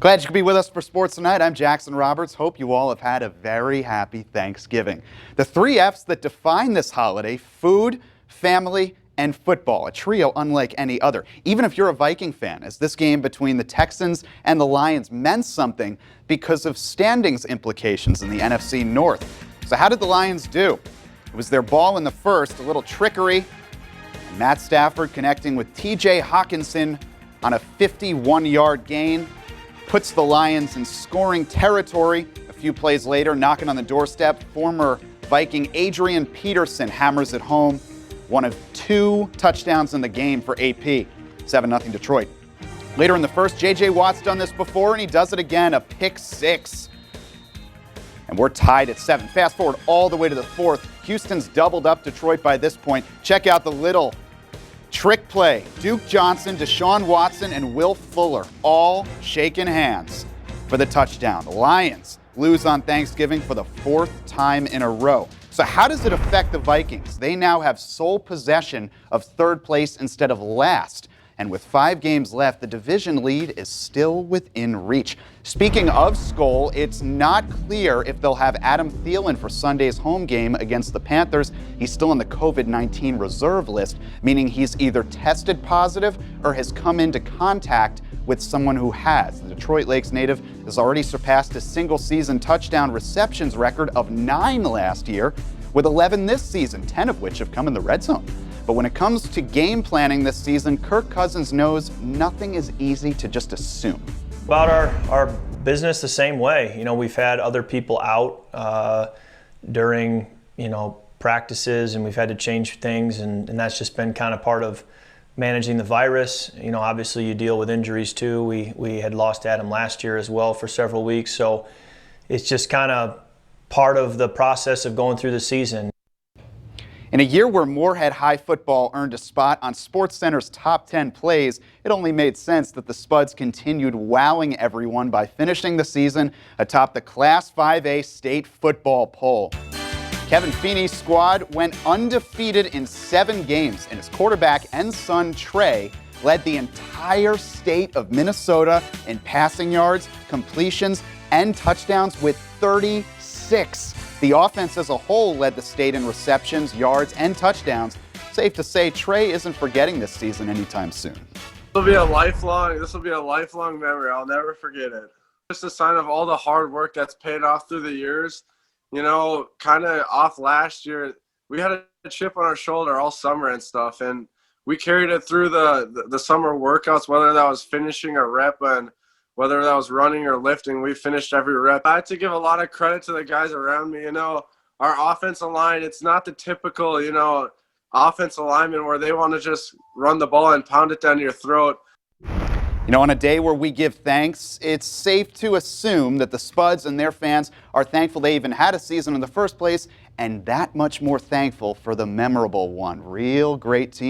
Glad you could be with us for sports tonight. I'm Jackson Roberts. Hope you all have had a very happy Thanksgiving. The three F's that define this holiday: food, family, and football. A trio unlike any other. Even if you're a Viking fan, as this game between the Texans and the Lions meant something because of standings implications in the NFC North. So how did the Lions do? It was their ball in the first, a little trickery. Matt Stafford connecting with TJ Hawkinson on a 51-yard gain. Puts the Lions in scoring territory. A few plays later, knocking on the doorstep, former Viking Adrian Peterson hammers it home. One of two touchdowns in the game for AP. 7-0 Detroit. Later in the first, J.J. Watt's done this before, and he does it again, a pick six. And we're tied at 7. Fast forward all the way to the fourth. Houston's doubled up Detroit by this point. Check out the little trick play. Duke Johnson, Deshaun Watson, and Will Fuller all shaking hands for the touchdown. The Lions lose on Thanksgiving for the fourth time in a row. So how does it affect the Vikings? They now have sole possession of third place instead of last. And with 5 games left, the division lead is still within reach. Speaking of Skol, it's not clear if they'll have Adam Thielen for Sunday's home game against the Panthers. He's still on the COVID-19 reserve list, meaning he's either tested positive or has come into contact with someone who has. The Detroit Lakes native has already surpassed his single-season touchdown receptions record of 9 last year, with 11 this season, 10 of which have come in the red zone. But when it comes to game planning this season, Kirk Cousins knows nothing is easy to just assume. About our business the same way. You know, we've had other people out during, practices, and we've had to change things, and that's just been kind of part of managing the virus. You know, obviously you deal with injuries too. We had lost Adam last year as well for several weeks, so it's just kind of part of the process of going through the season. In a year where Moorhead High football earned a spot on SportsCenter's top 10 plays, it only made sense that the Spuds continued wowing everyone by finishing the season atop the Class 5A state football poll. Kevin Feeney's squad went undefeated in 7 games, and his quarterback and son, Trey, led the entire state of Minnesota in passing yards, completions, and touchdowns with 36. The offense as a whole led the state in receptions, yards, and touchdowns. Safe to say, Trey isn't forgetting this season anytime soon. This will be a lifelong memory. I'll never forget it. Just a sign of all the hard work that's paid off through the years. You know, kind of off last year, we had a chip on our shoulder all summer and stuff, and we carried it through the summer workouts, whether that was finishing a rep and whether that was running or lifting. We finished every rep. I had to give a lot of credit to the guys around me. You know, our offensive line, it's not the typical, offensive lineman where they want to just run the ball and pound it down your throat. On a day where we give thanks, it's safe to assume that the Spuds and their fans are thankful they even had a season in the first place, and that much more thankful for the memorable one. Real great team.